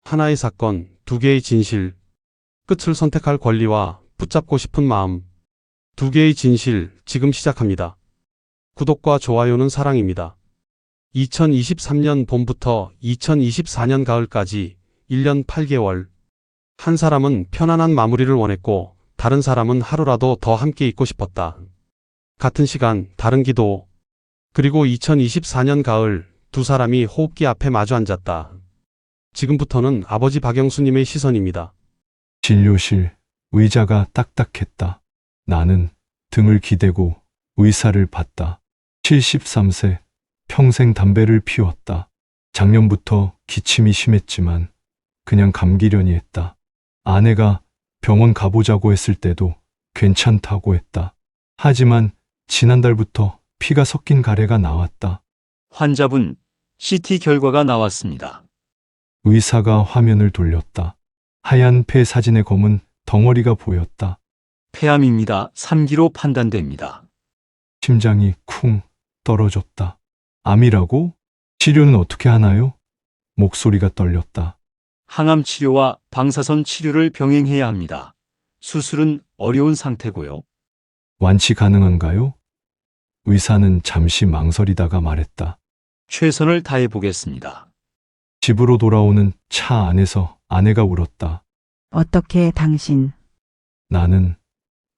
하나의 사건, 두 개의 진실. 끝을 선택할 권리와 붙잡고 싶은 마음. 두 개의 진실, 지금 시작합니다. 구독과 좋아요는 사랑입니다. 2023년 봄부터 2024년 가을까지 1년 8개월. 한 사람은 편안한 마무리를 원했고, 다른 사람은 하루라도 더 함께 있고 싶었다. 같은 시간, 다른 기도. 그리고 2024년 가을, 두 사람이 호흡기 앞에 마주 앉았다. 지금부터는 아버지 박영수님의 시선입니다. 진료실 의자가 딱딱했다. 나는 등을 기대고 의사를 봤다. 73세, 평생 담배를 피웠다. 작년부터 기침이 심했지만 그냥 감기려니 했다. 아내가 병원 가보자고 했을 때도 괜찮다고 했다. 하지만 지난달부터 피가 섞인 가래가 나왔다. 환자분 CT 결과가 나왔습니다. 의사가 화면을 돌렸다. 하얀 폐 사진의 검은 덩어리가 보였다. 폐암입니다. 3기로 판단됩니다. 심장이 쿵 떨어졌다. 암이라고? 치료는 어떻게 하나요? 목소리가 떨렸다. 항암 치료와 방사선 치료를 병행해야 합니다. 수술은 어려운 상태고요. 완치 가능한가요? 의사는 잠시 망설이다가 말했다. 최선을 다해 보겠습니다. 집으로 돌아오는 차 안에서 아내가 울었다. 어떻게 당신? 나는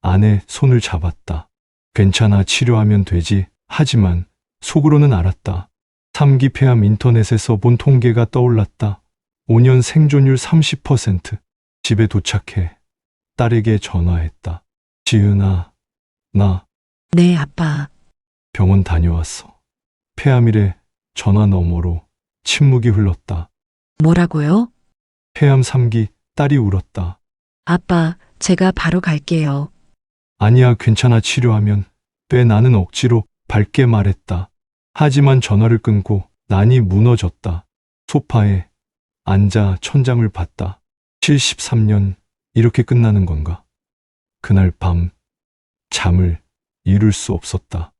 아내 손을 잡았다. 괜찮아, 치료하면 되지. 하지만 속으로는 알았다. 3기 폐암. 인터넷에서 본 통계가 떠올랐다. 5년 생존율 30%. 집에 도착해 딸에게 전화했다. 지은아, 나 네, 아빠. 병원 다녀왔어. 폐암이래. 전화 너머로 침묵이 흘렀다. 뭐라고요? 폐암 3기. 딸이 울었다. 아빠, 제가 바로 갈게요. 아니야, 괜찮아, 치료하면 돼. 나는 억지로 밝게 말했다. 하지만 전화를 끊고 난이 무너졌다. 소파에 앉아 천장을 봤다. 73년, 이렇게 끝나는 건가? 그날 밤 잠을 이룰 수 없었다.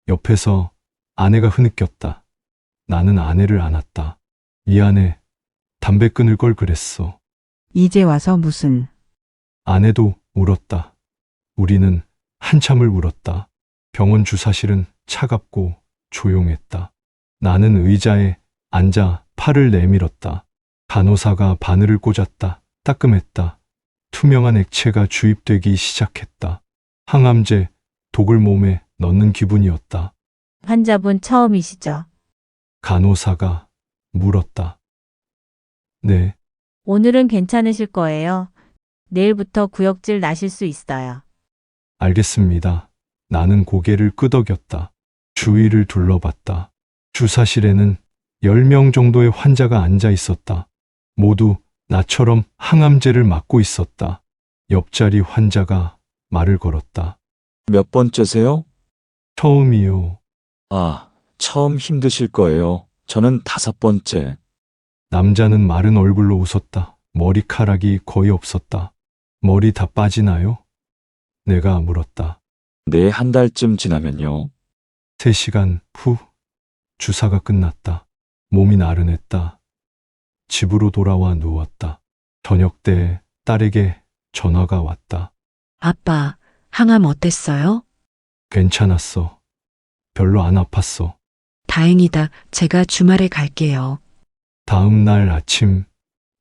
옆에서 아내가 흐느꼈다. 나는 아내를 안았다. 미안해. 담배 끊을 걸 그랬어. 이제 와서 무슨? 아내도 울었다. 우리는 한참을 울었다. 병원 주사실은 차갑고 조용했다. 나는 의자에 앉아 팔을 내밀었다. 간호사가 바늘을 꽂았다. 따끔했다. 투명한 액체가 주입되기 시작했다. 항암제, 독을 몸에 넣는 기분이었다. 환자분 처음이시죠? 간호사가 물었다. 네, 오늘은 괜찮으실 거예요. 내일부터 구역질 나실 수 있어요. 알겠습니다. 나는 고개를 끄덕였다. 주위를 둘러봤다. 주사실에는 10명 정도의 환자가 앉아 있었다. 모두 나처럼 항암제를 맞고 있었다. 옆자리 환자가 말을 걸었다. 몇 번째세요? 처음이요. 아, 처음 힘드실 거예요. 저는 5번째. 남자는 마른 얼굴로 웃었다. 머리카락이 거의 없었다. 머리 다 빠지나요? 내가 물었다. 네, 한 달쯤 지나면요. 3시간 후 주사가 끝났다. 몸이 나른했다. 집으로 돌아와 누웠다. 저녁 때 딸에게 전화가 왔다. 아빠, 항암 어땠어요? 괜찮았어. 별로 안 아팠어. 다행이다. 제가 주말에 갈게요. 다음 날 아침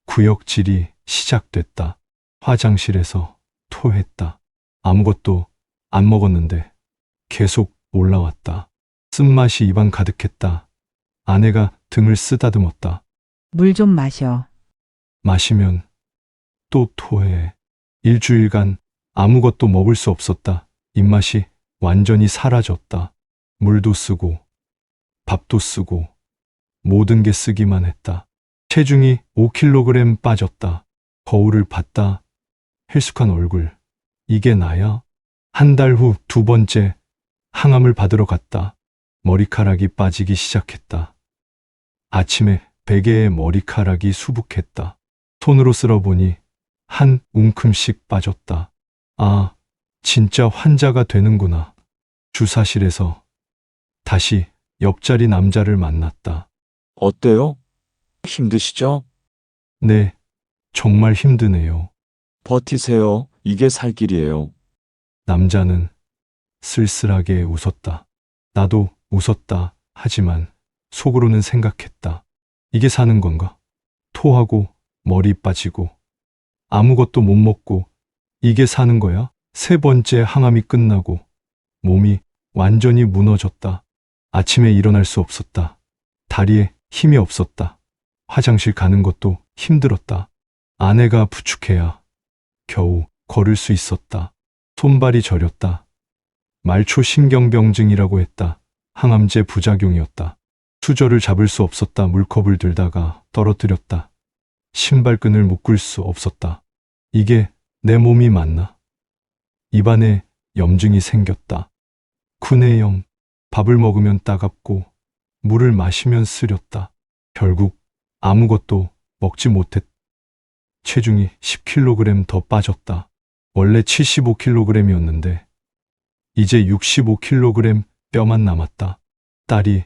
구역질이 시작됐다. 화장실에서 토했다. 아무것도 안 먹었는데 계속 올라왔다. 쓴맛이 입안 가득했다. 아내가 등을 쓰다듬었다. 물 좀 마셔. 마시면 또 토해. 일주일간 아무것도 먹을 수 없었다. 입맛이 완전히 사라졌다. 물도 쓰고 밥도 쓰고 모든 게 쓰기만 했다. 체중이 5kg 빠졌다. 거울을 봤다. 헬쑥한 얼굴. 이게 나야? 한 달 후 2번째 항암을 받으러 갔다. 머리카락이 빠지기 시작했다. 아침에 베개에 머리카락이 수북했다. 손으로 쓸어보니 한 움큼씩 빠졌다. 아, 진짜 환자가 되는구나. 주사실에서 다시 옆자리 남자를 만났다. 어때요? 힘드시죠? 네, 정말 힘드네요. 버티세요. 이게 살 길이에요. 남자는 쓸쓸하게 웃었다. 나도 웃었다. 하지만 속으로는 생각했다. 이게 사는 건가? 토하고 머리 빠지고 아무것도 못 먹고 이게 사는 거야? 세 번째 항암이 끝나고 몸이 완전히 무너졌다. 아침에 일어날 수 없었다. 다리에 힘이 없었다. 화장실 가는 것도 힘들었다. 아내가 부축해야 겨우 걸을 수 있었다. 손발이 저렸다. 말초 신경병증이라고 했다. 항암제 부작용이었다. 수저를 잡을 수 없었다. 물컵을 들다가 떨어뜨렸다. 신발끈을 묶을 수 없었다. 이게 내 몸이 맞나? 입안에 염증이 생겼다. 구내염. 밥을 먹으면 따갑고 물을 마시면 쓰렸다. 결국 아무것도 먹지 못했다. 체중이 10kg 더 빠졌다. 원래 75kg이었는데 이제 65kg 뼈만 남았다. 딸이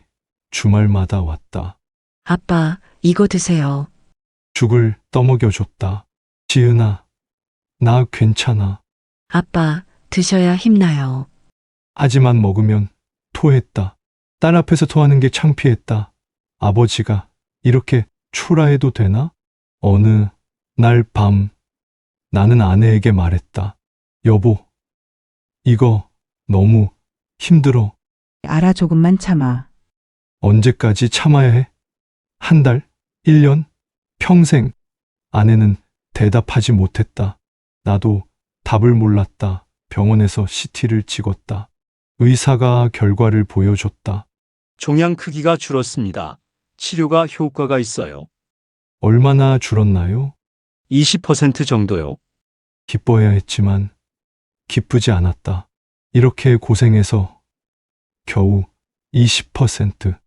주말마다 왔다. 아빠, 이거 드세요. 죽을 떠먹여줬다. 지은아, 나 괜찮아. 아빠, 드셔야 힘나요. 하지만 먹으면 토했다. 딸 앞에서 토하는 게 창피했다. 아버지가 이렇게 초라해도 되나? 어느 날 밤 나는 아내에게 말했다. 여보, 이거 너무 힘들어. 알아, 조금만 참아. 언제까지 참아야 해? 한 달? 1년? 평생? 아내는 대답하지 못했다. 나도 답을 몰랐다. 병원에서 CT를 찍었다. 의사가 결과를 보여줬다. 종양 크기가 줄었습니다. 치료가 효과가 있어요. 얼마나 줄었나요? 20% 정도요. 기뻐해야 했지만 기쁘지 않았다. 이렇게 고생해서 겨우 20%.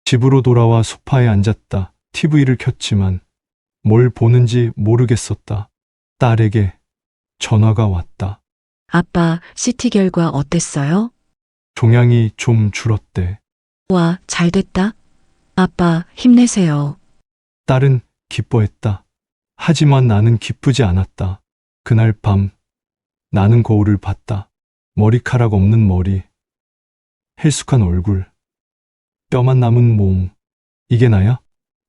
집으로 돌아와 소파에 앉았다. TV를 켰지만 뭘 보는지 모르겠었다. 딸에게 전화가 왔다. 아빠, CT 결과 어땠어요? 종양이 좀 줄었대. 와, 잘 됐다. 아빠, 힘내세요. 딸은 기뻐했다. 하지만 나는 기쁘지 않았다. 그날 밤 나는 거울을 봤다. 머리카락 없는 머리, 헬쑥한 얼굴, 뼈만 남은 몸. 이게 나야?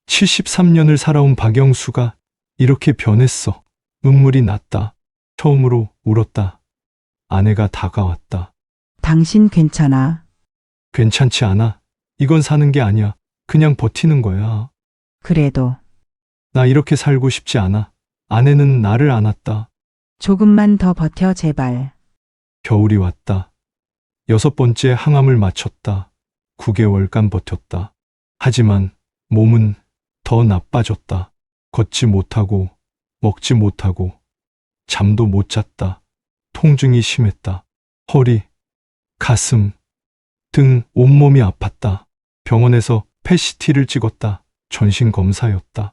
73년을 살아온 박영수가 이렇게 변했어. 눈물이 났다. 처음으로 울었다. 아내가 다가왔다. 당신 괜찮아. 괜찮지 않아. 이건 사는 게 아니야. 그냥 버티는 거야. 그래도 나 이렇게 살고 싶지 않아. 아내는 나를 안았다. 조금만 더 버텨, 제발. 겨울이 왔다. 6번째 항암을 마쳤다. 9개월간 버텼다. 하지만 몸은 더 나빠졌다. 걷지 못하고, 먹지 못하고, 잠도 못 잤다. 통증이 심했다. 허리, 가슴, 등 온몸이 아팠다. 병원에서 PET-CT를 찍었다. 전신 검사였다.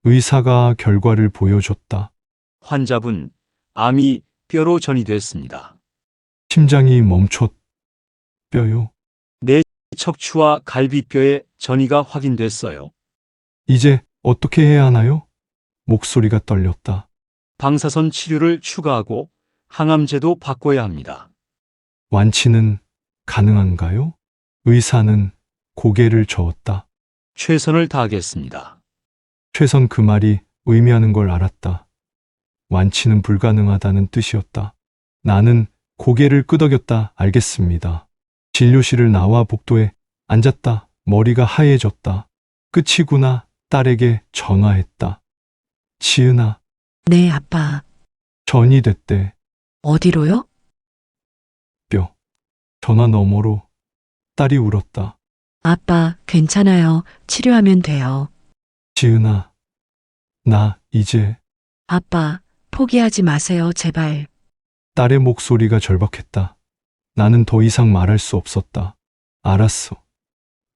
의사가 결과를 보여줬다. 환자분, 암이 뼈로 전이됐습니다. 심장이 멈췄.뼈요. 척추와 갈비뼈의 전이가 확인됐어요. 이제 어떻게 해야 하나요? 목소리가 떨렸다. 방사선 치료를 추가하고 항암제도 바꿔야 합니다. 완치는 가능한가요? 의사는 고개를 저었다. 최선을 다하겠습니다. 최선 그 말이 의미하는 걸 알았다. 완치는 불가능하다는 뜻이었다. 나는 고개를 끄덕였다. 알겠습니다. 진료실을 나와 복도에 앉았다. 머리가 하얘졌다. 끝이구나. 딸에게 전화했다. 지은아, 네, 아빠. 전이 됐대. 어디로요? 뼈. 전화 너머로. 딸이 울었다. 아빠, 괜찮아요. 치료하면 돼요. 지은아, 나 이제. 아빠, 포기하지 마세요, 제발. 딸의 목소리가 절박했다. 나는 더 이상 말할 수 없었다. 알았어.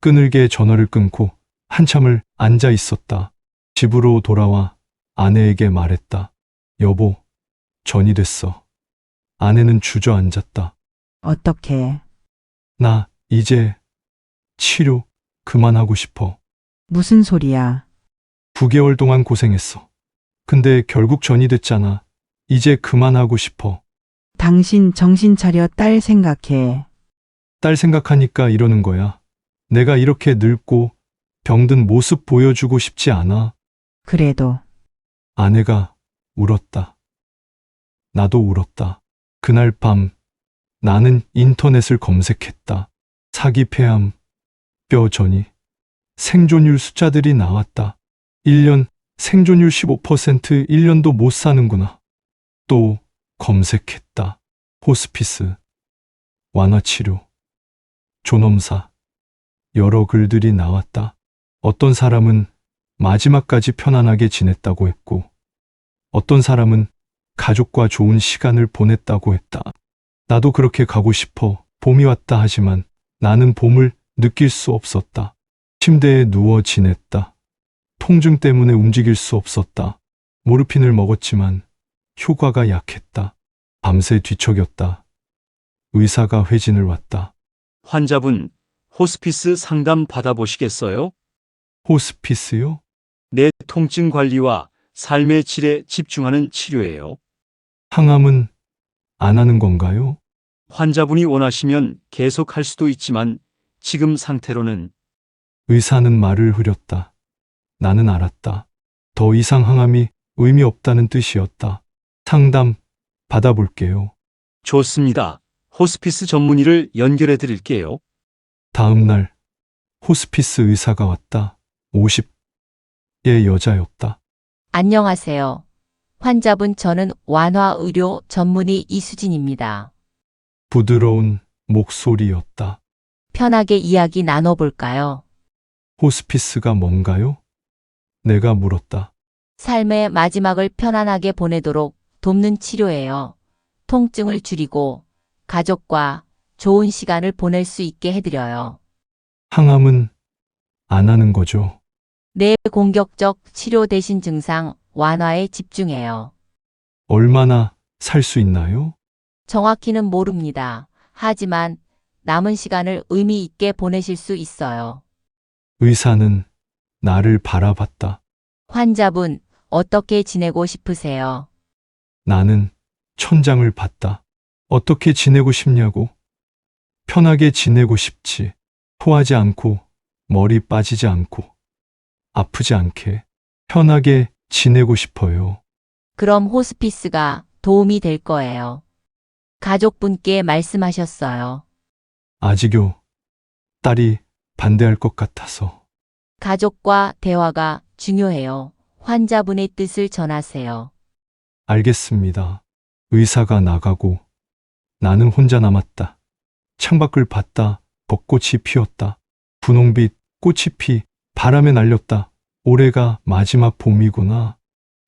끈을게 전화를 끊고 한참을 앉아 있었다. 집으로 돌아와 아내에게 말했다. 여보, 전이 됐어. 아내는 주저앉았다. 어떻게? 나 이제 치료 그만하고 싶어. 무슨 소리야? 9개월 동안 고생했어. 근데 결국 전이 됐잖아. 이제 그만하고 싶어. 당신 정신 차려 딸 생각해. 딸 생각하니까 이러는 거야. 내가 이렇게 늙고 병든 모습 보여주고 싶지 않아. 그래도 아내가 울었다. 나도 울었다. 그날 밤 나는 인터넷을 검색했다. 사기 폐암, 뼈 전이, 생존율 숫자들이 나왔다. 1년 생존율 15%, 1년도 못 사는구나. 또 검색했다. 호스피스, 완화치료, 존엄사. 여러 글들이 나왔다. 어떤 사람은 마지막까지 편안하게 지냈다고 했고, 어떤 사람은 가족과 좋은 시간을 보냈다고 했다. 나도 그렇게 가고 싶어. 봄이 왔다 하지만 나는 봄을 느낄 수 없었다. 침대에 누워 지냈다. 통증 때문에 움직일 수 없었다. 모르핀을 먹었지만 효과가 약했다. 밤새 뒤척였다. 의사가 회진을 왔다. 환자분, 호스피스 상담 받아보시겠어요? 호스피스요? 내 통증 관리와 삶의 질에 집중하는 치료예요. 항암은 안 하는 건가요? 환자분이 원하시면 계속할 수도 있지만 지금 상태로는 의사는 말을 흐렸다. 나는 알았다. 더 이상 항암이 의미 없다는 뜻이었다. 상담 받아볼게요. 좋습니다. 호스피스 전문의를 연결해 드릴게요. 다음 날 호스피스 의사가 왔다. 50의 여자였다. 안녕하세요. 환자분 저는 완화의료 전문의 이수진입니다. 부드러운 목소리였다. 편하게 이야기 나눠볼까요? 호스피스가 뭔가요? 내가 물었다. 삶의 마지막을 편안하게 보내도록 돕는 치료예요. 통증을 줄이고 가족과 좋은 시간을 보낼 수 있게 해드려요. 항암은 안 하는 거죠. 내 공격적 치료 대신 증상 완화에 집중해요. 얼마나 살 수 있나요? 정확히는 모릅니다. 하지만 남은 시간을 의미 있게 보내실 수 있어요. 의사는 나를 바라봤다. 환자분, 어떻게 지내고 싶으세요? 나는 천장을 봤다. 어떻게 지내고 싶냐고. 편하게 지내고 싶지. 토하지 않고, 머리 빠지지 않고, 아프지 않게, 편하게 지내고 싶어요. 그럼 호스피스가 도움이 될 거예요. 가족분께 말씀하셨어요. 아직요. 딸이 반대할 것 같아서. 가족과 대화가 중요해요. 환자분의 뜻을 전하세요. 알겠습니다. 의사가 나가고 나는 혼자 남았다. 창밖을 봤다. 벚꽃이 피었다. 분홍빛 꽃이 피 바람에 날렸다. 올해가 마지막 봄이구나.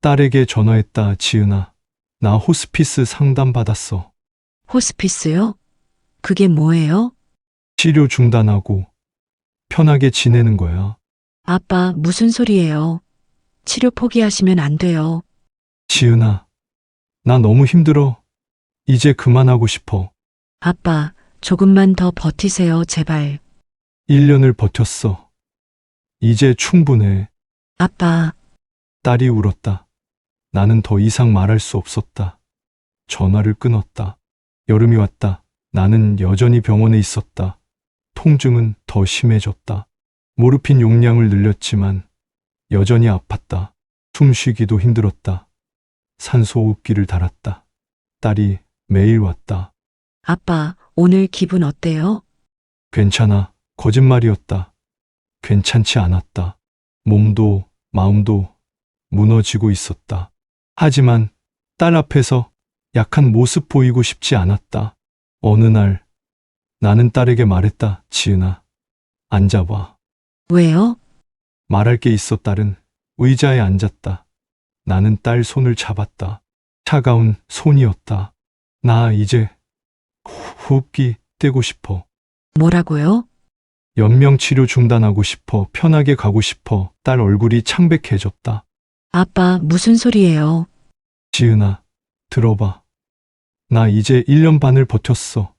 딸에게 전화했다. 지은아, 나 호스피스 상담 받았어. 호스피스요? 그게 뭐예요? 치료 중단하고 편하게 지내는 거야. 아빠, 무슨 소리예요? 치료 포기하시면 안 돼요. 지은아, 나 너무 힘들어. 이제 그만하고 싶어. 아빠, 조금만 더 버티세요, 제발. 1년을 버텼어. 이제 충분해. 아빠, 딸이 울었다. 나는 더 이상 말할 수 없었다. 전화를 끊었다. 여름이 왔다. 나는 여전히 병원에 있었다. 통증은 더 심해졌다. 모르핀 용량을 늘렸지만 여전히 아팠다. 숨쉬기도 힘들었다. 산소호흡기를 달았다. 딸이 매일 왔다. 아빠, 오늘 기분 어때요? 괜찮아. 거짓말이었다. 괜찮지 않았다. 몸도 마음도 무너지고 있었다. 하지만 딸 앞에서 약한 모습 보이고 싶지 않았다. 어느 날 나는 딸에게 말했다. 지은아, 앉아봐. 왜요? 말할 게 있어. 딸은 의자에 앉았다. 나는 딸 손을 잡았다. 차가운 손이었다. 나 이제 호흡기 떼고 싶어. 뭐라고요? 연명치료 중단하고 싶어. 편하게 가고 싶어. 딸 얼굴이 창백해졌다. 아빠, 무슨 소리예요? 지은아, 들어봐. 나 이제 1년 반을 버텼어.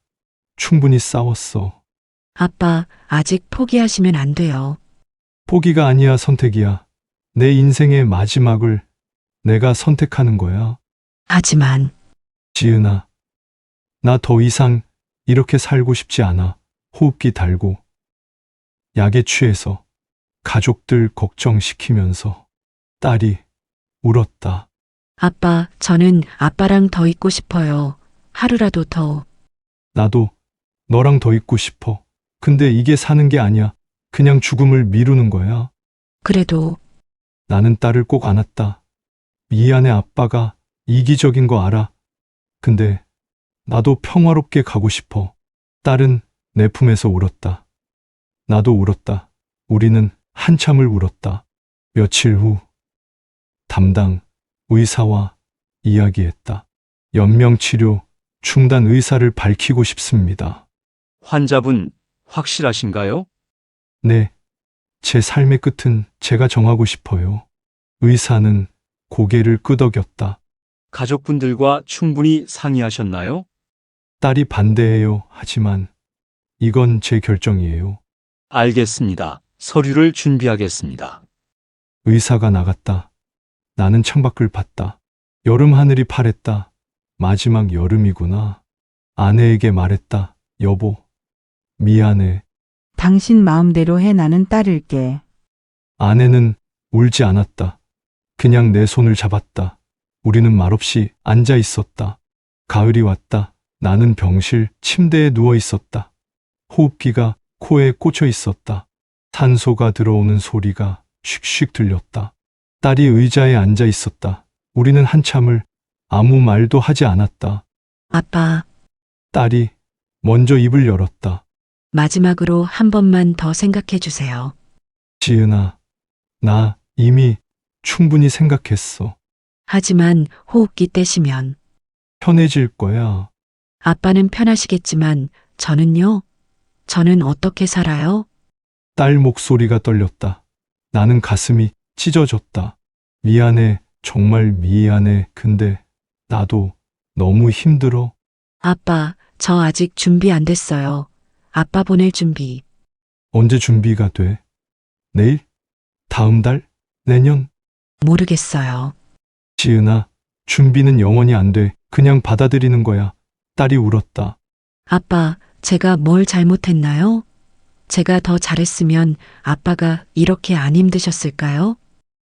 충분히 싸웠어. 아빠, 아직 포기하시면 안 돼요. 포기가 아니야, 선택이야. 내 인생의 마지막을 내가 선택하는 거야. 하지만 지은아, 나 더 이상 이렇게 살고 싶지 않아. 호흡기 달고, 약에 취해서, 가족들 걱정시키면서, 딸이 울었다. 아빠, 저는 아빠랑 더 있고 싶어요. 하루라도 더. 나도 너랑 더 있고 싶어. 근데 이게 사는 게 아니야. 그냥 죽음을 미루는 거야. 그래도 나는 딸을 꼭 안았다. 미안해, 아빠가 이기적인 거 알아. 근데 나도 평화롭게 가고 싶어. 딸은 내 품에서 울었다. 나도 울었다. 우리는 한참을 울었다. 며칠 후 담당 의사와 이야기했다. 연명치료 중단 의사를 밝히고 싶습니다. 환자분 확실하신가요? 네, 제 삶의 끝은 제가 정하고 싶어요. 의사는 고개를 끄덕였다. 가족분들과 충분히 상의하셨나요? 딸이 반대해요. 하지만 이건 제 결정이에요. 알겠습니다. 서류를 준비하겠습니다. 의사가 나갔다. 나는 창밖을 봤다. 여름 하늘이 파랬다. 마지막 여름이구나. 아내에게 말했다. 여보, 미안해. 당신 마음대로 해. 나는 따를게. 아내는 울지 않았다. 그냥 내 손을 잡았다. 우리는 말없이 앉아 있었다. 가을이 왔다. 나는 병실 침대에 누워 있었다. 호흡기가 코에 꽂혀 있었다. 산소가 들어오는 소리가 슉슉 들렸다. 딸이 의자에 앉아 있었다. 우리는 한참을 아무 말도 하지 않았다. 아빠, 딸이 먼저 입을 열었다. 마지막으로 한 번만 더 생각해 주세요. 지은아, 나 이미 충분히 생각했어. 하지만 호흡기 떼시면 편해질 거야. 아빠는 편하시겠지만 저는요? 저는 어떻게 살아요? 딸 목소리가 떨렸다. 나는 가슴이 찢어졌다. 미안해, 정말 미안해. 근데 나도 너무 힘들어. 아빠, 저 아직 준비 안 됐어요. 아빠 보낼 준비. 언제 준비가 돼? 내일? 다음 달? 내년? 모르겠어요. 지은아, 준비는 영원히 안 돼. 그냥 받아들이는 거야. 딸이 울었다. 아빠, 제가 뭘 잘못했나요? 제가 더 잘했으면 아빠가 이렇게 안 힘드셨을까요?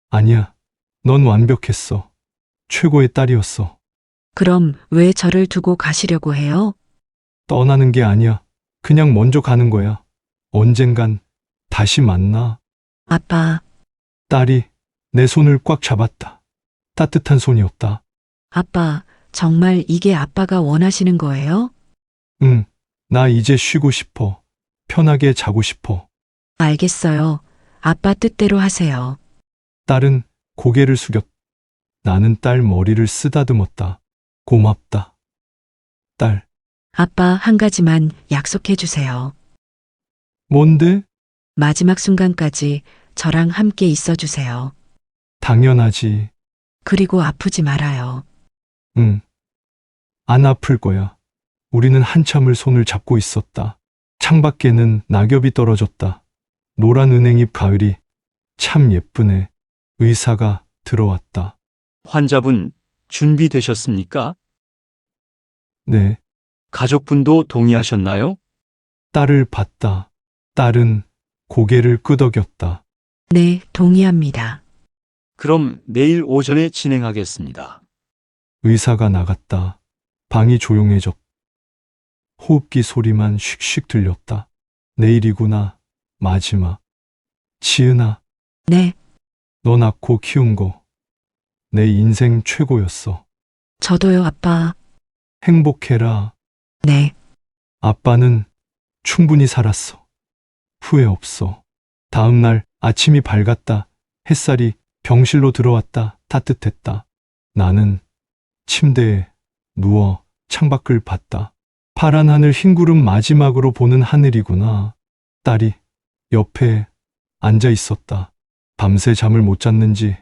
아니야. 넌 완벽했어. 최고의 딸이었어. 그럼 왜 저를 두고 가시려고 해요? 떠나는 게 아니야. 그냥 먼저 가는 거야. 언젠간 다시 만나. 아빠, 딸이 내 손을 꽉 잡았다. 따뜻한 손이었다. 아빠, 정말 이게 아빠가 원하시는 거예요? 응, 나 이제 쉬고 싶어. 편하게 자고 싶어. 알겠어요. 아빠 뜻대로 하세요. 딸은 고개를 숙였. 나는 딸 머리를 쓰다듬었다. 고맙다. 딸, 아빠 한 가지만 약속해 주세요. 뭔데? 마지막 순간까지 저랑 함께 있어 주세요. 당연하지. 그리고 아프지 말아요. 응. 안 아플 거야. 우리는 한참을 손을 잡고 있었다. 창밖에는 낙엽이 떨어졌다. 노란 은행잎 가을이 참 예쁘네. 의사가 들어왔다. 환자분 준비되셨습니까? 네, 가족분도 동의하셨나요? 딸을 봤다. 딸은 고개를 끄덕였다. 네, 동의합니다. 그럼 내일 오전에 진행하겠습니다. 의사가 나갔다. 방이 조용해졌. 호흡기 소리만 슉슉 들렸다. 내일이구나. 마지막. 지은아, 네, 너 낳고 키운 거 내 인생 최고였어. 저도요, 아빠. 행복해라. 네, 아빠는 충분히 살았어. 후회 없어. 다음 날 아침이 밝았다. 햇살이 병실로 들어왔다. 따뜻했다. 나는 침대에 누워 창밖을 봤다. 파란 하늘, 흰 구름, 마지막으로 보는 하늘이구나. 딸이 옆에 앉아 있었다. 밤새 잠을 못 잤는지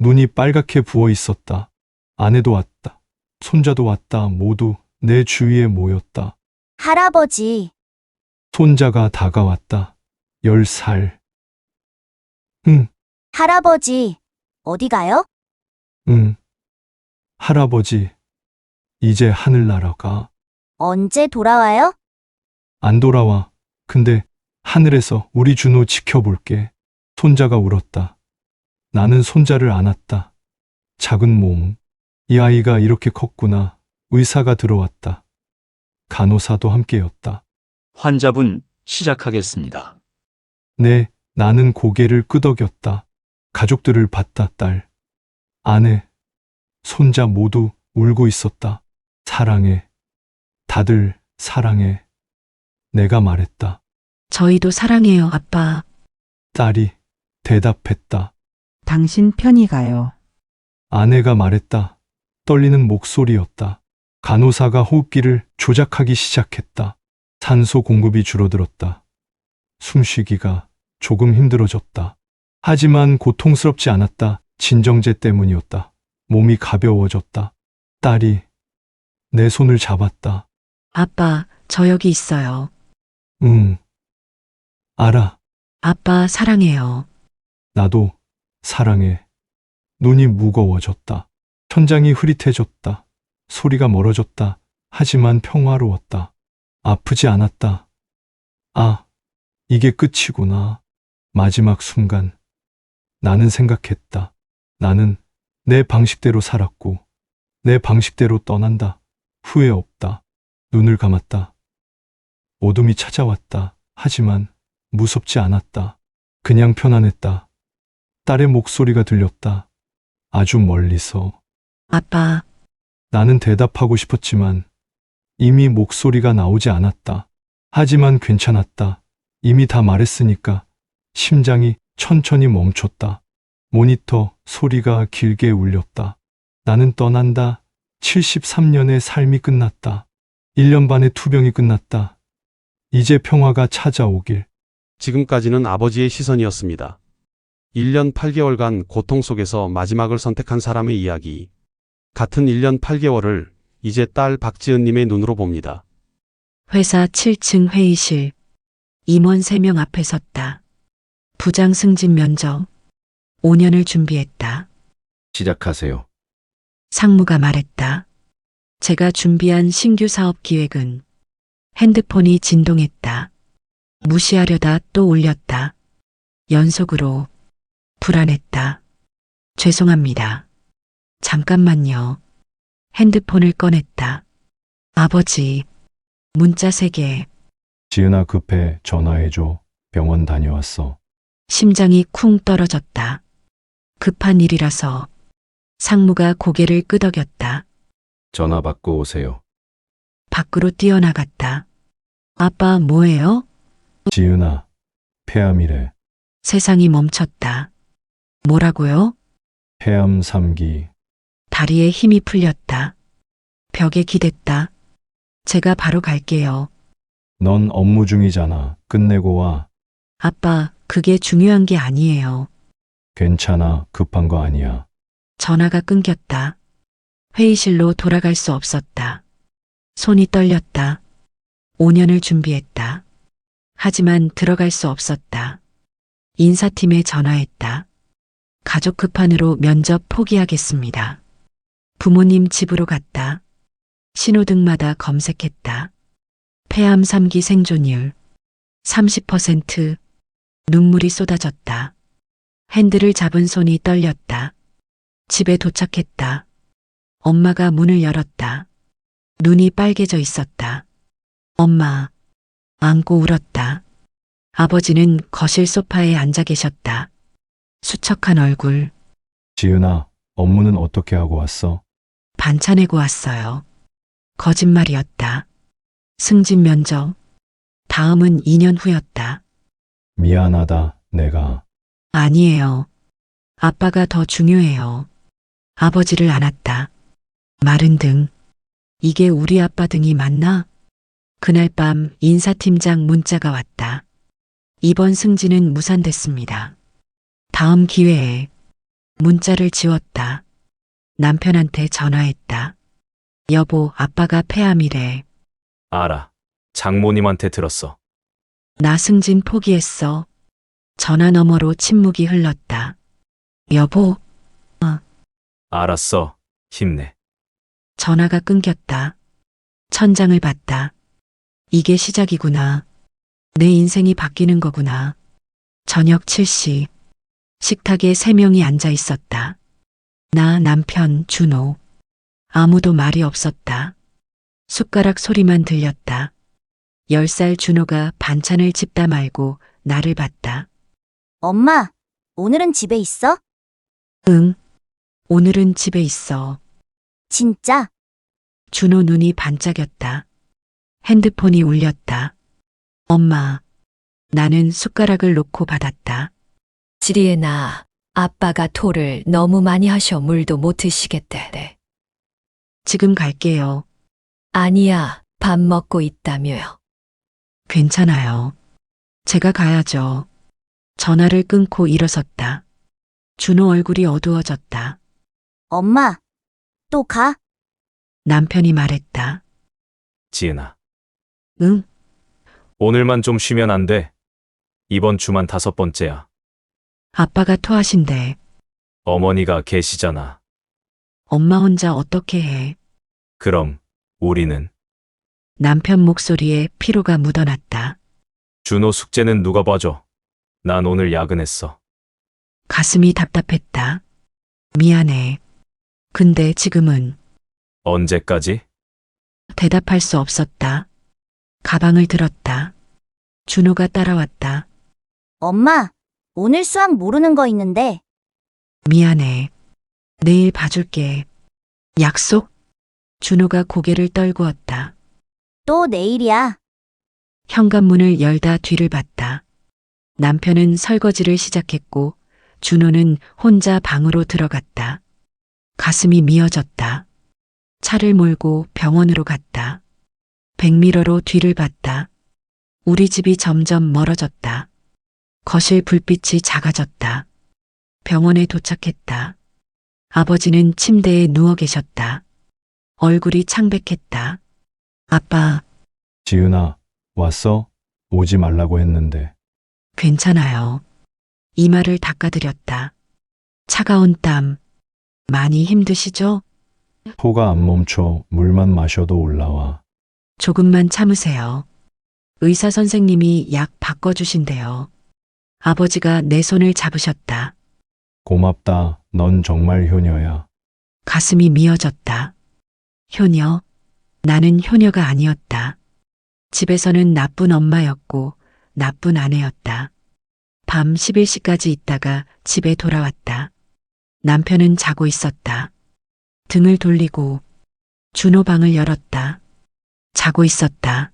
눈이 빨갛게 부어 있었다. 아내도 왔다. 손자도 왔다. 모두 내 주위에 모였다. 할아버지, 손자가 다가왔다. 10살. 응, 할아버지, 어디 가요? 응. 할아버지, 이제 하늘 날아가. 언제 돌아와요? 안 돌아와. 근데 하늘에서 우리 준호 지켜볼게. 손자가 울었다. 나는 손자를 안았다. 작은 몸. 이 아이가 이렇게 컸구나. 의사가 들어왔다. 간호사도 함께였다. 환자분 시작하겠습니다. 네, 나는 고개를 끄덕였다. 가족들을 봤다, 딸. 아내, 손자 모두 울고 있었다. 사랑해. 다들 사랑해. 내가 말했다. 저희도 사랑해요, 아빠. 딸이 대답했다. 당신 편히 가요. 아내가 말했다. 떨리는 목소리였다. 간호사가 호흡기를 조작하기 시작했다. 산소 공급이 줄어들었다. 숨쉬기가 조금 힘들어졌다. 하지만 고통스럽지 않았다. 진정제 때문이었다. 몸이 가벼워졌다. 딸이 내 손을 잡았다. 아빠, 저 여기 있어요. 응. 알아. 아빠, 사랑해요. 나도 사랑해. 눈이 무거워졌다. 천장이 흐릿해졌다. 소리가 멀어졌다. 하지만 평화로웠다. 아프지 않았다. 아, 이게 끝이구나. 마지막 순간. 나는 생각했다. 나는 내 방식대로 살았고, 내 방식대로 떠난다. 후회 없다. 눈을 감았다. 어둠이 찾아왔다. 하지만 무섭지 않았다. 그냥 편안했다. 딸의 목소리가 들렸다. 아주 멀리서. 아빠, 나는 대답하고 싶었지만 이미 목소리가 나오지 않았다. 하지만 괜찮았다. 이미 다 말했으니까. 심장이 천천히 멈췄다. 모니터 소리가 길게 울렸다. 나는 떠난다. 73년의 삶이 끝났다. 1년 반의 투병이 끝났다. 이제 평화가 찾아오길. 지금까지는 아버지의 시선이었습니다. 1년 8개월간 고통 속에서 마지막을 선택한 사람의 이야기. 같은 1년 8개월을 이제 딸 박지은님의 눈으로 봅니다. 회사 7층 회의실. 임원 3명 앞에 섰다. 부장 승진 면접. 5년을 준비했다. 시작하세요. 상무가 말했다. 제가 준비한 신규 사업 기획은 핸드폰이 진동했다. 무시하려다 또 울렸다. 연속으로 불안했다. 죄송합니다. 잠깐만요. 핸드폰을 꺼냈다. 아버지, 문자 3개. 지은아 급해 전화해줘. 병원 다녀왔어. 심장이 쿵 떨어졌다. 급한 일이라서. 상무가 고개를 끄덕였다. 전화 받고 오세요. 밖으로 뛰어나갔다. 아빠 뭐예요? 지은아, 폐암이래. 세상이 멈췄다. 뭐라고요? 폐암 3기. 다리에 힘이 풀렸다. 벽에 기댔다. 제가 바로 갈게요. 넌 업무 중이잖아. 끝내고 와. 아빠, 그게 중요한 게 아니에요. 괜찮아. 급한 거 아니야. 전화가 끊겼다. 회의실로 돌아갈 수 없었다. 손이 떨렸다. 5년을 준비했다. 하지만 들어갈 수 없었다. 인사팀에 전화했다. 가족 급한으로 면접 포기하겠습니다. 부모님 집으로 갔다. 신호등마다 검색했다. 폐암 3기 생존율 30%. 눈물이 쏟아졌다. 핸들을 잡은 손이 떨렸다. 집에 도착했다. 엄마가 문을 열었다. 눈이 빨개져 있었다. 엄마, 안고 울었다. 아버지는 거실 소파에 앉아 계셨다. 수척한 얼굴. 지은아, 업무는 어떻게 하고 왔어? 반찬 해고 왔어요. 거짓말이었다. 승진 면접. 다음은 2년 후였다. 미안하다, 내가. 아니에요. 아빠가 더 중요해요. 아버지를 안았다. 마른 등. 이게 우리 아빠 등이 맞나? 그날 밤 인사팀장 문자가 왔다. 이번 승진은 무산됐습니다. 다음 기회에. 문자를 지웠다. 남편한테 전화했다. 여보, 아빠가 폐암이래. 알아. 장모님한테 들었어. 나 승진 포기했어. 전화 너머로 침묵이 흘렀다. 여보, 알았어. 힘내. 전화가 끊겼다. 천장을 봤다. 이게 시작이구나. 내 인생이 바뀌는 거구나. 저녁 7시. 식탁에 3명이 앉아 있었다. 나, 남편, 준호. 아무도 말이 없었다. 숟가락 소리만 들렸다. 10살 준호가 반찬을 집다 말고 나를 봤다. 엄마, 오늘은 집에 있어? 응. 오늘은 집에 있어. 진짜? 준호 눈이 반짝였다. 핸드폰이 울렸다. 엄마. 나는 숟가락을 놓고 받았다. 지리애나, 아빠가 토를 너무 많이 하셔 물도 못 드시겠대. 지금 갈게요. 아니야, 밥 먹고 있다며요. 괜찮아요. 제가 가야죠. 전화를 끊고 일어섰다. 준호 얼굴이 어두워졌다. 엄마, 또 가? 남편이 말했다. 지은아, 응? 오늘만 좀 쉬면 안 돼? 이번 주만 5번째야. 아빠가 토하신대. 어머니가 계시잖아. 엄마 혼자 어떻게 해? 그럼 우리는 남편 목소리에 피로가 묻어났다. 준호 숙제는 누가 봐줘? 난 오늘 야근했어. 가슴이 답답했다. 미안해. 근데 지금은 언제까지? 대답할 수 없었다. 가방을 들었다. 준호가 따라왔다. 엄마, 오늘 수학 모르는 거 있는데. 미안해. 내일 봐줄게. 약속? 준호가 고개를 떨구었다. 또 내일이야. 현관문을 열다 뒤를 봤다. 남편은 설거지를 시작했고 준호는 혼자 방으로 들어갔다. 가슴이 미어졌다. 차를 몰고 병원으로 갔다. 백미러로 뒤를 봤다. 우리 집이 점점 멀어졌다. 거실 불빛이 작아졌다. 병원에 도착했다. 아버지는 침대에 누워 계셨다. 얼굴이 창백했다. 아빠, 지은아, 왔어? 오지 말라고 했는데. 괜찮아요. 이마를 닦아드렸다. 차가운 땀. 많이 힘드시죠? 토가 안 멈춰 물만 마셔도 올라와. 조금만 참으세요. 의사 선생님이 약 바꿔주신대요. 아버지가 내 손을 잡으셨다. 고맙다. 넌 정말 효녀야. 가슴이 미어졌다. 효녀? 나는 효녀가 아니었다. 집에서는 나쁜 엄마였고 나쁜 아내였다. 밤 11시까지 있다가 집에 돌아왔다. 남편은 자고 있었다. 등을 돌리고 준호 방을 열었다. 자고 있었다.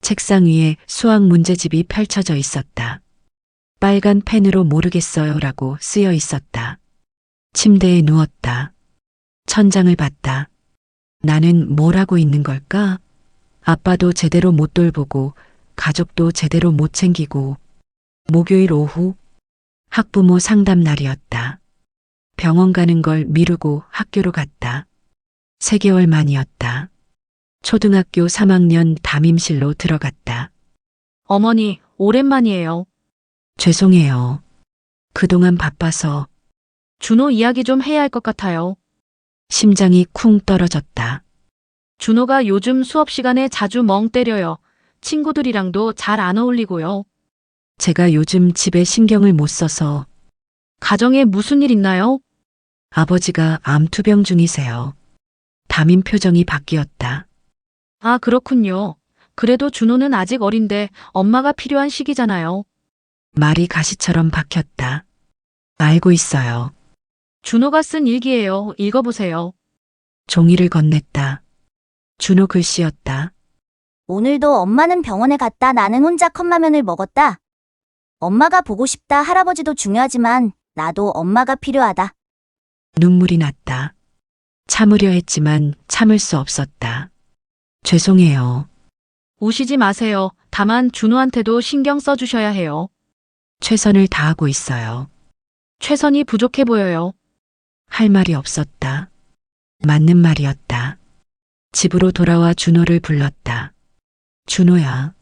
책상 위에 수학 문제집이 펼쳐져 있었다. 빨간 펜으로 모르겠어요라고 쓰여 있었다. 침대에 누웠다. 천장을 봤다. 나는 뭘 하고 있는 걸까? 아빠도 제대로 못 돌보고 가족도 제대로 못 챙기고 목요일 오후 학부모 상담 날이었다. 병원 가는 걸 미루고 학교로 갔다. 3개월 만이었다. 초등학교 3학년 담임실로 들어갔다. 어머니, 오랜만이에요. 죄송해요. 그동안 바빠서 준호 이야기 좀 해야 할 것 같아요. 심장이 쿵 떨어졌다. 준호가 요즘 수업 시간에 자주 멍 때려요. 친구들이랑도 잘 안 어울리고요. 제가 요즘 집에 신경을 못 써서. 가정에 무슨 일 있나요? 아버지가 암투병 중이세요. 담임 표정이 바뀌었다. 아, 그렇군요. 그래도 준호는 아직 어린데 엄마가 필요한 시기잖아요. 말이 가시처럼 박혔다. 알고 있어요. 준호가 쓴 일기예요. 읽어보세요. 종이를 건넸다. 준호 글씨였다. 오늘도 엄마는 병원에 갔다 나는 혼자 컵라면을 먹었다. 엄마가 보고 싶다. 할아버지도 중요하지만 나도 엄마가 필요하다. 눈물이 났다. 참으려 했지만 참을 수 없었다. 죄송해요. 우시지 마세요. 다만 준호한테도 신경 써주셔야 해요. 최선을 다하고 있어요. 최선이 부족해 보여요. 할 말이 없었다. 맞는 말이었다. 집으로 돌아와 준호를 불렀다. 준호야.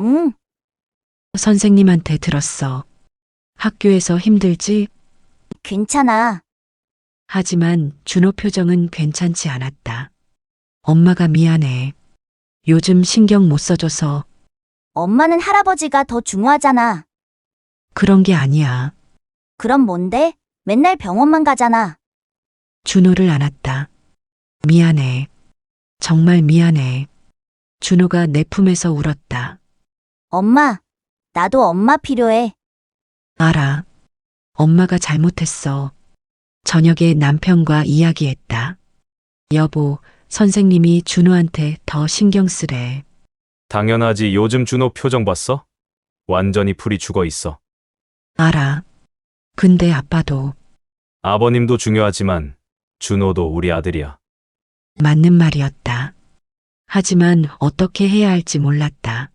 응. 선생님한테 들었어. 학교에서 힘들지? 괜찮아. 하지만 준호 표정은 괜찮지 않았다. 엄마가 미안해. 요즘 신경 못 써줘서. 엄마는 할아버지가 더 중요하잖아. 그런 게 아니야. 그럼 뭔데? 맨날 병원만 가잖아. 준호를 안았다. 미안해. 정말 미안해. 준호가 내 품에서 울었다. 엄마, 나도 엄마 필요해. 알아. 엄마가 잘못했어. 저녁에 남편과 이야기했다. 여보, 선생님이 준호한테 더 신경 쓰래. 당연하지. 요즘 준호 표정 봤어? 완전히 풀이 죽어 있어. 알아. 근데 아빠도. 아버님도 중요하지만 준호도 우리 아들이야. 맞는 말이었다. 하지만 어떻게 해야 할지 몰랐다.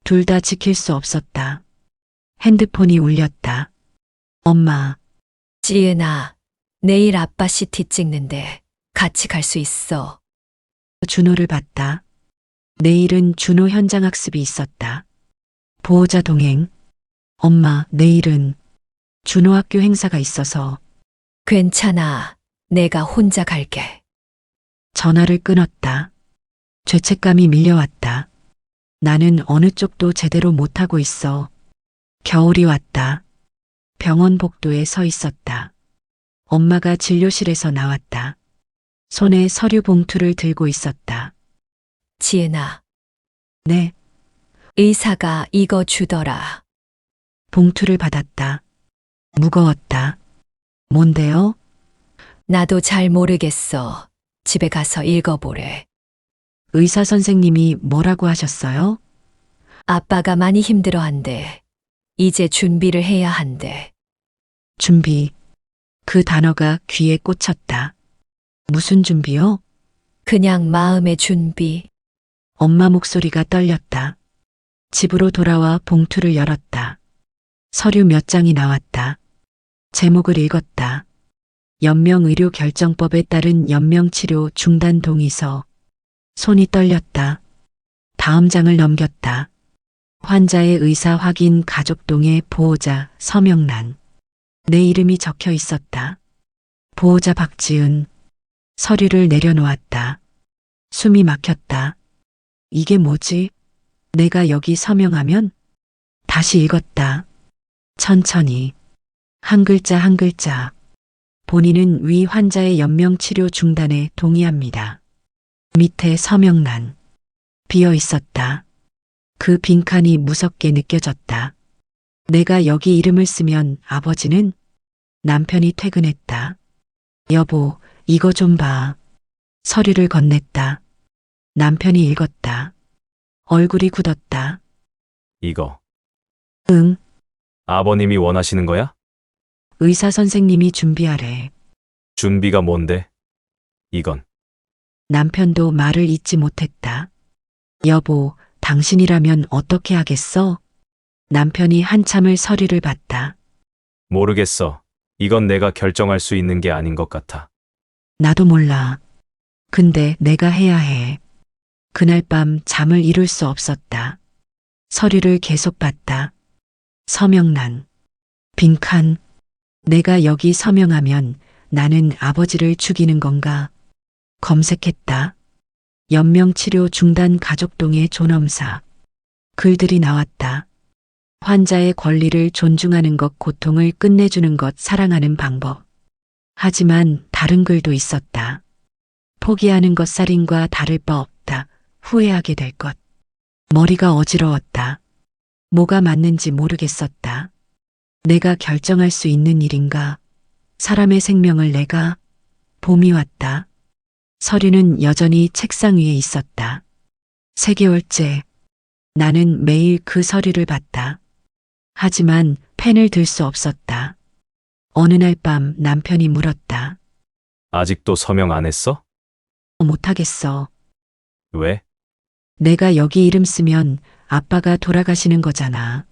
둘 다 지킬 수 없었다. 핸드폰이 울렸다. 엄마, 지은아, 내일 아빠 CT 찍는데 같이 갈 수 있어. 준호를 봤다. 내일은 준호 현장 학습이 있었다. 보호자 동행. 엄마, 내일은 준호 학교 행사가 있어서. 괜찮아. 내가 혼자 갈게. 전화를 끊었다. 죄책감이 밀려왔다. 나는 어느 쪽도 제대로 못하고 있어. 겨울이 왔다. 병원 복도에 서 있었다. 엄마가 진료실에서 나왔다. 손에 서류 봉투를 들고 있었다. 지은아, 네, 의사가 이거 주더라. 봉투를 받았다. 무거웠다. 뭔데요? 나도 잘 모르겠어. 집에 가서 읽어보래. 의사 선생님이 뭐라고 하셨어요? 아빠가 많이 힘들어한대. 이제 준비를 해야 한대. 준비. 그 단어가 귀에 꽂혔다. 무슨 준비요? 그냥 마음의 준비. 엄마 목소리가 떨렸다. 집으로 돌아와 봉투를 열었다. 서류 몇 장이 나왔다. 제목을 읽었다. 연명의료결정법에 따른 연명치료 중단 동의서. 손이 떨렸다. 다음 장을 넘겼다. 환자의 의사 확인 가족동의 보호자 서명란. 내 이름이 적혀 있었다. 보호자 박지은. 서류를 내려놓았다. 숨이 막혔다. 이게 뭐지? 내가 여기 서명하면? 다시 읽었다. 천천히. 한 글자 한 글자. 본인은 위 환자의 연명치료 중단에 동의합니다. 밑에 서명란. 비어 있었다. 그 빈칸이 무섭게 느껴졌다. 내가 여기 이름을 쓰면 아버지는? 남편이 퇴근했다. 여보, 이거 좀 봐. 서류를 건넸다. 남편이 읽었다. 얼굴이 굳었다. 이거 응, 아버님이 원하시는 거야? 의사 선생님이 준비하래. 준비가 뭔데? 이건 남편도 말을 잇지 못했다. 여보, 당신이라면 어떻게 하겠어? 남편이 한참을 서류를 봤다. 모르겠어. 이건 내가 결정할 수 있는 게 아닌 것 같아. 나도 몰라. 근데 내가 해야 해. 그날 밤 잠을 이룰 수 없었다. 서류를 계속 봤다. 서명란. 빈칸. 내가 여기 서명하면 나는 아버지를 죽이는 건가? 검색했다. 연명치료 중단 가족동의 존엄사. 글들이 나왔다. 환자의 권리를 존중하는 것, 고통을 끝내주는 것, 사랑하는 방법. 하지만 다른 글도 있었다. 포기하는 것, 살인과 다를 바 없다. 후회하게 될 것. 머리가 어지러웠다. 뭐가 맞는지 모르겠었다. 내가 결정할 수 있는 일인가? 사람의 생명을 내가? 봄이 왔다. 서류는 여전히 책상 위에 있었다. 3개월째. 나는 매일 그 서류를 봤다. 하지만 펜을 들 수 없었다. 어느 날 밤 남편이 물었다. 아직도 서명 안 했어? 못하겠어. 왜? 내가 여기 이름 쓰면 아빠가 돌아가시는 거잖아.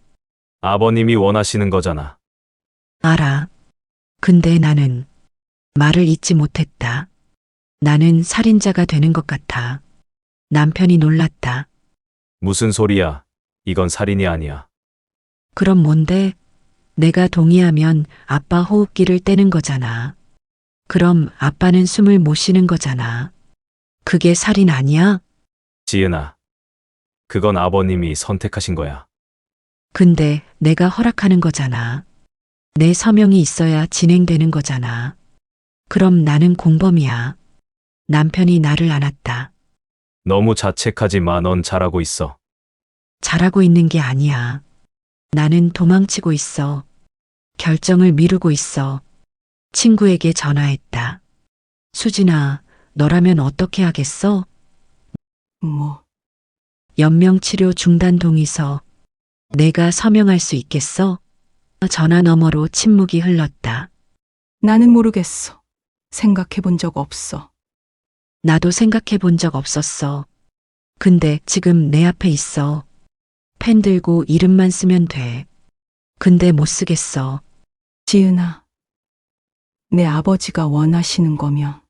아버님이 원하시는 거잖아. 알아. 근데 나는 말을 잇지 못했다. 나는 살인자가 되는 것 같아. 남편이 놀랐다. 무슨 소리야? 이건 살인이 아니야. 그럼 뭔데? 내가 동의하면 아빠 호흡기를 떼는 거잖아. 그럼 아빠는 숨을 못 쉬는 거잖아. 그게 살인 아니야? 지은아, 그건 아버님이 선택하신 거야. 근데 내가 허락하는 거잖아. 내 서명이 있어야 진행되는 거잖아. 그럼 나는 공범이야. 남편이 나를 안았다. 너무 자책하지 마. 넌 잘하고 있어. 잘하고 있는 게 아니야. 나는 도망치고 있어. 결정을 미루고 있어. 친구에게 전화했다. 수진아, 너라면 어떻게 하겠어? 뭐, 연명치료 중단 동의서. 내가 서명할 수 있겠어? 전화 너머로 침묵이 흘렀다. 나는 모르겠어. 생각해 본 적 없어. 나도 생각해 본 적 없었어. 근데 지금 내 앞에 있어. 펜 들고 이름만 쓰면 돼. 근데 못 쓰겠어. 지은아, 내 아버지가 원하시는 거면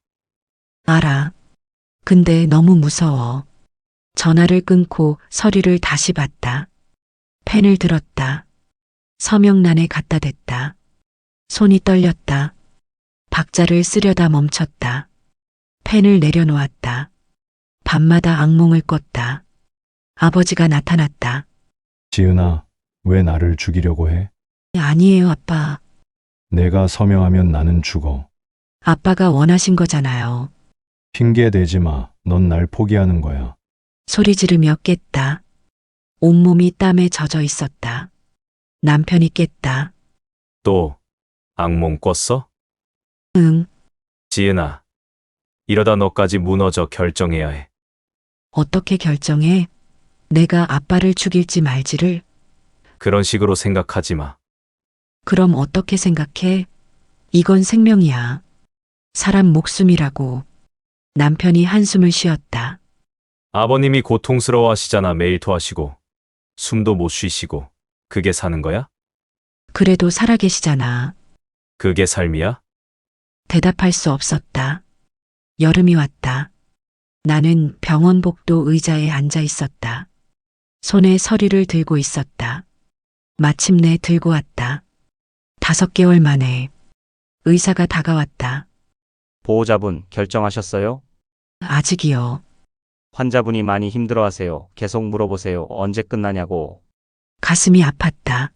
알아. 근데 너무 무서워. 전화를 끊고 서류를 다시 봤다. 펜을 들었다. 서명란에 갖다 댔다. 손이 떨렸다. 박자를 쓰려다 멈췄다. 펜을 내려놓았다. 밤마다 악몽을 꿨다. 아버지가 나타났다. 지은아, 왜 나를 죽이려고 해? 아니에요, 아빠. 내가 서명하면 나는 죽어. 아빠가 원하신 거잖아요. 핑계 대지 마. 넌 날 포기하는 거야. 소리 지르며 깼다. 온몸이 땀에 젖어 있었다. 남편이 깼다. 또 악몽 꿨어? 응, 지은아, 이러다 너까지 무너져. 결정해야 해. 어떻게 결정해? 내가 아빠를 죽일지 말지를? 그런 식으로 생각하지 마. 그럼 어떻게 생각해? 이건 생명이야. 사람 목숨이라고. 남편이 한숨을 쉬었다. 아버님이 고통스러워 하시잖아. 매일 토하시고 숨도 못 쉬시고. 그게 사는 거야? 그래도 살아계시잖아. 그게 삶이야? 대답할 수 없었다. 여름이 왔다. 나는 병원 복도 의자에 앉아 있었다. 손에 서류를 들고 있었다. 마침내 들고 왔다. 5개월 만에 의사가 다가왔다. 보호자분 결정하셨어요? 아직이요. 환자분이 많이 힘들어하세요. 계속 물어보세요. 언제 끝나냐고. 가슴이 아팠다.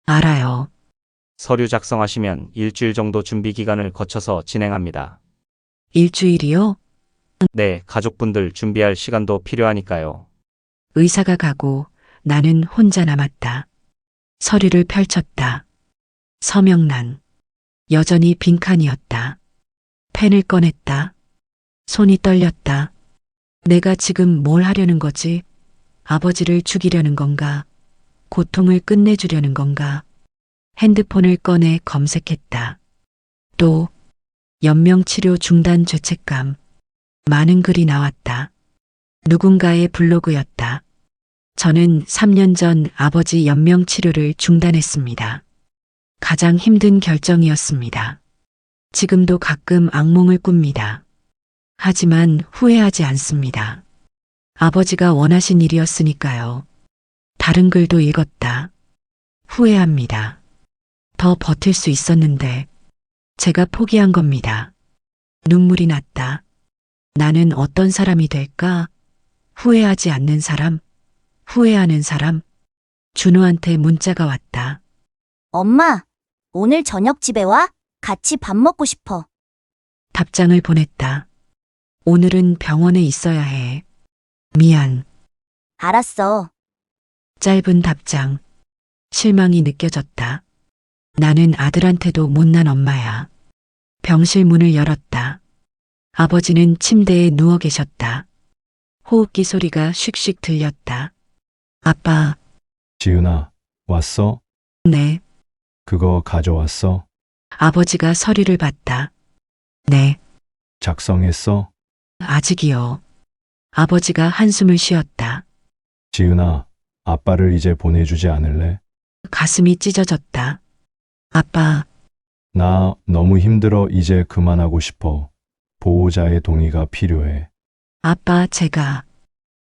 알아요. 서류 작성하시면 일주일 정도 준비 기간을 거쳐서 진행합니다. 일주일이요? 네, 가족분들 준비할 시간도 필요하니까요. 의사가 가고 나는 혼자 남았다. 서류를 펼쳤다. 서명란. 여전히 빈칸이었다. 펜을 꺼냈다. 손이 떨렸다. 내가 지금 뭘 하려는 거지? 아버지를 죽이려는 건가? 고통을 끝내주려는 건가? 핸드폰을 꺼내 검색했다. 또 연명치료 중단 죄책감. 많은 글이 나왔다. 누군가의 블로그였다. 저는 3년 전 아버지 연명치료를 중단했습니다. 가장 힘든 결정이었습니다. 지금도 가끔 악몽을 꿉니다. 하지만 후회하지 않습니다. 아버지가 원하신 일이었으니까요. 다른 글도 읽었다. 후회합니다. 더 버틸 수 있었는데 제가 포기한 겁니다. 눈물이 났다. 나는 어떤 사람이 될까? 후회하지 않는 사람? 후회하는 사람? 준호한테 문자가 왔다. 엄마, 오늘 저녁 집에 와? 같이 밥 먹고 싶어. 답장을 보냈다. 오늘은 병원에 있어야 해. 미안. 알았어. 짧은 답장. 실망이 느껴졌다. 나는 아들한테도 못난 엄마야. 병실 문을 열었다. 아버지는 침대에 누워 계셨다. 호흡기 소리가 슉슉 들렸다. 아빠, 지은아, 왔어? 네. 그거 가져왔어? 아버지가 서류를 봤다. 네, 작성했어? 아직이요. 아버지가 한숨을 쉬었다. 지은아, 아빠를 이제 보내주지 않을래? 가슴이 찢어졌다. 아빠, 나 너무 힘들어. 이제 그만하고 싶어. 보호자의 동의가 필요해. 아빠, 제가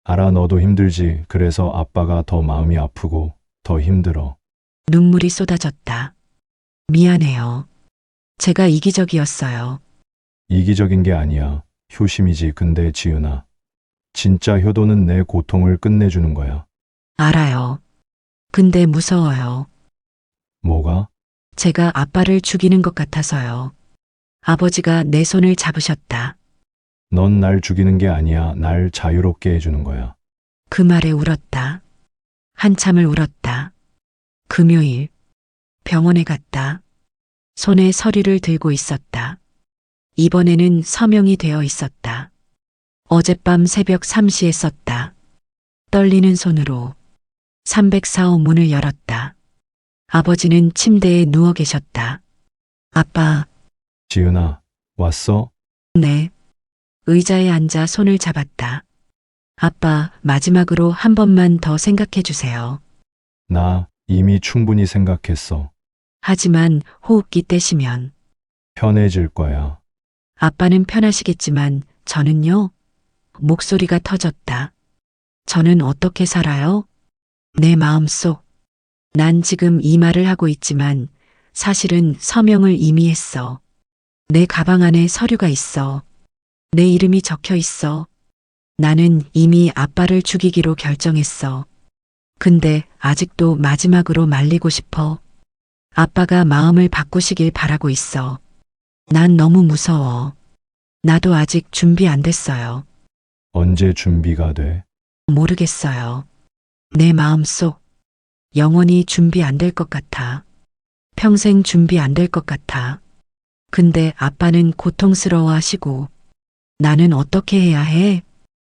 알아, 너도 힘들지. 그래서 아빠가 더 마음이 아프고 더 힘들어. 눈물이 쏟아졌다. 미안해요. 제가 이기적이었어요. 이기적인 게 아니야. 효심이지. 근데 지은아, 진짜 효도는 내 고통을 끝내주는 거야. 알아요. 근데 무서워요. 뭐가? 제가 아빠를 죽이는 것 같아서요. 아버지가 내 손을 잡으셨다. 넌 날 죽이는 게 아니야. 날 자유롭게 해주는 거야. 그 말에 울었다. 한참을 울었다. 금요일. 병원에 갔다. 손에 서류를 들고 있었다. 이번에는 서명이 되어 있었다. 어젯밤 새벽 3시에 썼다. 떨리는 손으로 304호 문을 열었다. 아버지는 침대에 누워 계셨다. 아빠, 지은아, 왔어? 네. 의자에 앉아 손을 잡았다. 아빠, 마지막으로 한 번만 더 생각해 주세요. 나 이미 충분히 생각했어. 하지만 호흡기 떼시면 편해질 거야. 아빠는 편하시겠지만 저는요? 목소리가 터졌다. 저는 어떻게 살아요? 내 마음속. 난 지금 이 말을 하고 있지만 사실은 서명을 이미 했어. 내 가방 안에 서류가 있어. 내 이름이 적혀 있어. 나는 이미 아빠를 죽이기로 결정했어. 근데 아직도 마지막으로 말리고 싶어. 아빠가 마음을 바꾸시길 바라고 있어. 난 너무 무서워. 나도 아직 준비 안 됐어요. 언제 준비가 돼? 모르겠어요. 내 마음속 영원히 준비 안 될 것 같아. 평생 준비 안 될 것 같아. 근데 아빠는 고통스러워 하시고 나는 어떻게 해야 해?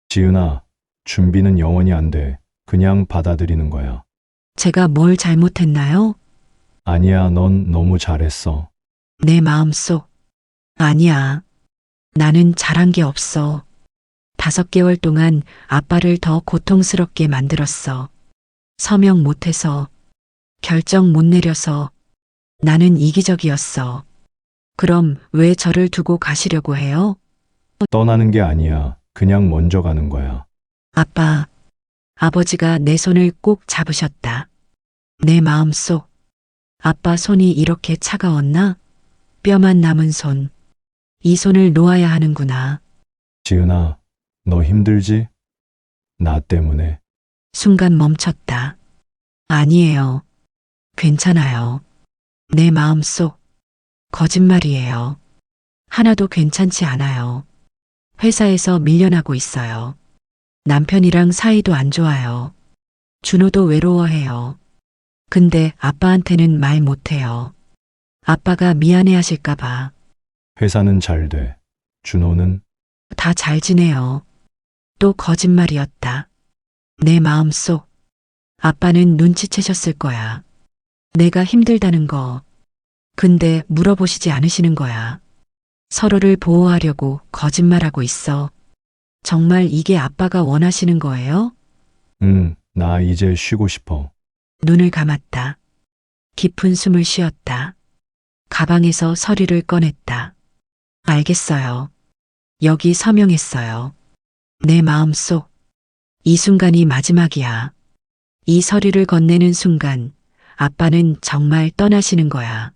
지은아, 준비는 영원히 안 돼. 그냥 받아들이는 거야. 제가 뭘 잘못했나요? 아니야, 넌 너무 잘했어. 내 마음속. 아니야. 나는 잘한 게 없어. 5개월 동안 아빠를 더 고통스럽게 만들었어. 서명 못해서, 결정 못 내려서, 나는 이기적이었어. 그럼 왜 저를 두고 가시려고 해요? 떠나는 게 아니야. 그냥 먼저 가는 거야. 아빠, 아버지가 내 손을 꼭 잡으셨다. 내 마음속. 아빠 손이 이렇게 차가웠나? 뼈만 남은 손. 이 손을 놓아야 하는구나. 지은아, 너 힘들지? 나 때문에. 순간 멈췄다. 아니에요. 괜찮아요. 내 마음속. 거짓말이에요. 하나도 괜찮지 않아요. 회사에서 밀려나고 있어요. 남편이랑 사이도 안 좋아요. 준호도 외로워해요. 근데 아빠한테는 말 못해요. 아빠가 미안해 하실까봐. 회사는 잘 돼. 준호는? 다 잘 지내요. 또 거짓말이었다. 내 마음속. 아빠는 눈치채셨을 거야. 내가 힘들다는 거. 근데 물어보시지 않으시는 거야. 서로를 보호하려고 거짓말하고 있어. 정말 이게 아빠가 원하시는 거예요? 나 이제 쉬고 싶어. 눈을 감았다. 깊은 숨을 쉬었다. 가방에서 서류를 꺼냈다. 알겠어요. 여기 서명했어요. 내 마음속. 이 순간이 마지막이야. 이 서류를 건네는 순간 아빠는 정말 떠나시는 거야.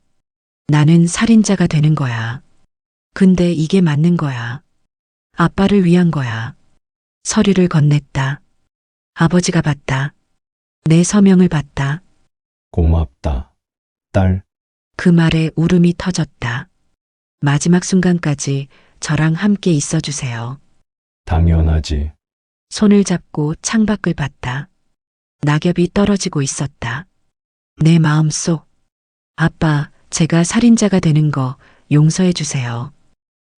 나는 살인자가 되는 거야. 근데 이게 맞는 거야. 아빠를 위한 거야. 서류를 건넸다. 아버지가 봤다. 내 서명을 봤다. 고맙다. 딸. 그 말에 울음이 터졌다. 마지막 순간까지 저랑 함께 있어 주세요. 당연하지. 손을 잡고 창밖을 봤다. 낙엽이 떨어지고 있었다. 내 마음속. 아빠, 제가 살인자가 되는 거 용서해 주세요.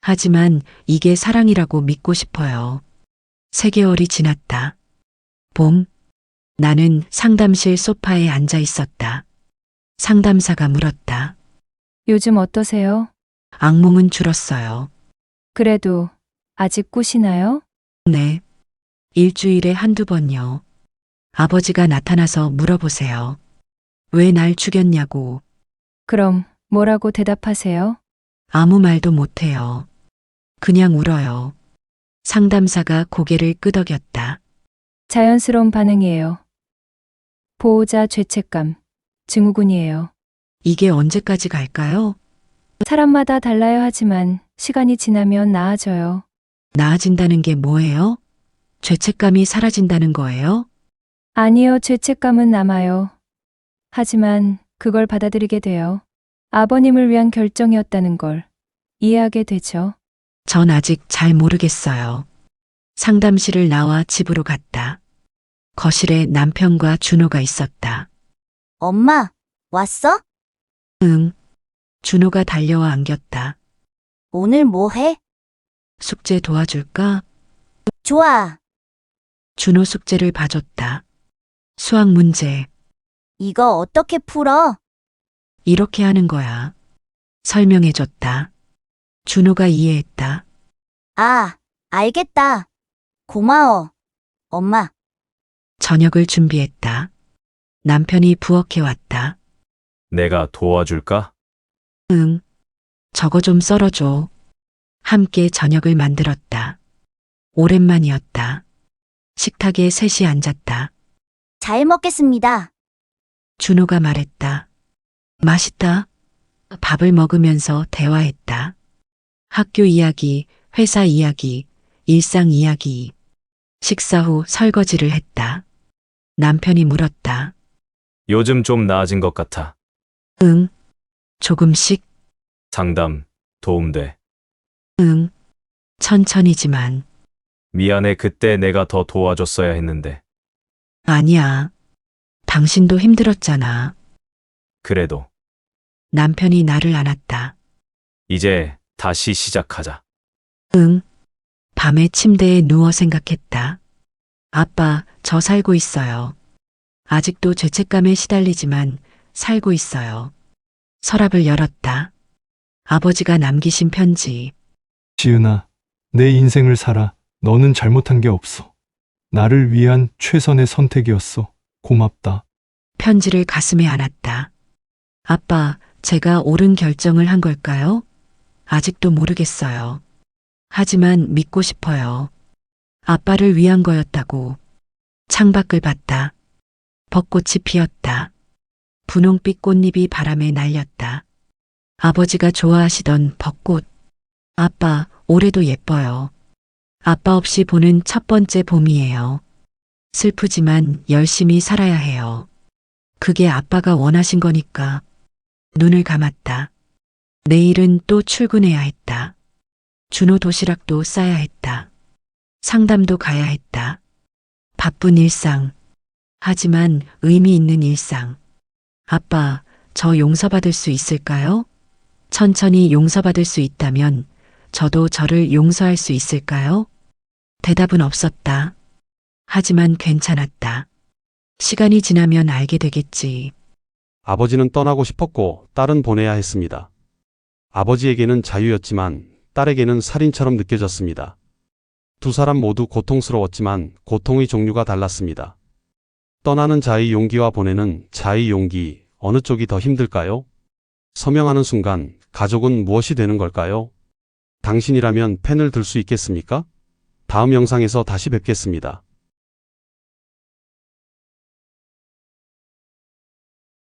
하지만 이게 사랑이라고 믿고 싶어요. 3개월이 지났다. 봄. 나는 상담실 소파에 앉아 있었다. 상담사가 물었다. 요즘 어떠세요? 악몽은 줄었어요. 그래도 아직 꾸시나요? 네. 일주일에 한두 번요. 아버지가 나타나서 물어보세요. 왜 날 죽였냐고. 그럼 뭐라고 대답하세요? 아무 말도 못해요. 그냥 울어요. 상담사가 고개를 끄덕였다. 자연스러운 반응이에요. 보호자 죄책감, 증후군이에요. 이게 언제까지 갈까요? 사람마다 달라요 하지만 시간이 지나면 나아져요. 나아진다는 게 뭐예요? 죄책감이 사라진다는 거예요? 아니요, 죄책감은 남아요. 하지만 그걸 받아들이게 돼요. 아버님을 위한 결정이었다는 걸 이해하게 되죠. 전 아직 잘 모르겠어요. 상담실을 나와 집으로 갔다. 거실에 남편과 준호가 있었다. 엄마, 왔어? 응. 준호가 달려와 안겼다. 오늘 뭐 해? 숙제 도와줄까? 좋아. 준호 숙제를 봐줬다. 수학 문제. 이거 어떻게 풀어? 이렇게 하는 거야. 설명해줬다. 준호가 이해했다. 아, 알겠다. 고마워. 엄마, 저녁을 준비했다. 남편이 부엌해왔다. 내가 도와줄까? 응. 저거 좀 썰어줘. 함께 저녁을 만들었다. 오랜만이었다. 식탁에 셋이 앉았다. 잘 먹겠습니다. 준호가 말했다. 맛있다. 밥을 먹으면서 대화했다. 학교 이야기, 회사 이야기, 일상 이야기. 식사 후 설거지를 했다. 남편이 물었다. 요즘 좀 나아진 것 같아. 응. 조금씩. 상담, 도움돼. 응. 천천히지만. 미안해, 그때 내가 더 도와줬어야 했는데. 아니야. 당신도 힘들었잖아. 그래도, 남편이 나를 안았다. 이제 다시 시작하자. 응. 밤에 침대에 누워 생각했다. 아빠, 저 살고 있어요. 아직도 죄책감에 시달리지만 살고 있어요. 서랍을 열었다. 아버지가 남기신 편지. 지은아, 내 인생을 살아. 너는 잘못한 게 없어. 나를 위한 최선의 선택이었어. 고맙다. 편지를 가슴에 안았다. 아빠, 제가 옳은 결정을 한 걸까요? 아직도 모르겠어요. 하지만 믿고 싶어요. 아빠를 위한 거였다고. 창밖을 봤다. 벚꽃이 피었다. 분홍빛 꽃잎이 바람에 날렸다. 아버지가 좋아하시던 벚꽃. 아빠, 올해도 예뻐요. 아빠 없이 보는 첫 번째 봄이에요. 슬프지만 열심히 살아야 해요. 그게 아빠가 원하신 거니까. 눈을 감았다. 내일은 또 출근해야 했다. 준호 도시락도 싸야 했다. 상담도 가야 했다. 바쁜 일상. 하지만 의미 있는 일상. 아빠, 저 용서받을 수 있을까요? 천천히 용서받을 수 있다면 저도 저를 용서할 수 있을까요? 대답은 없었다. 하지만 괜찮았다. 시간이 지나면 알게 되겠지. 아버지는 떠나고 싶었고 딸은 보내야 했습니다. 아버지에게는 자유였지만 딸에게는 살인처럼 느껴졌습니다. 두 사람 모두 고통스러웠지만 고통의 종류가 달랐습니다. 떠나는 자의 용기와 보내는 자의 용기, 어느 쪽이 더 힘들까요? 서명하는 순간 가족은 무엇이 되는 걸까요? 당신이라면 펜을 들 수 있겠습니까? 다음 영상에서 다시 뵙겠습니다.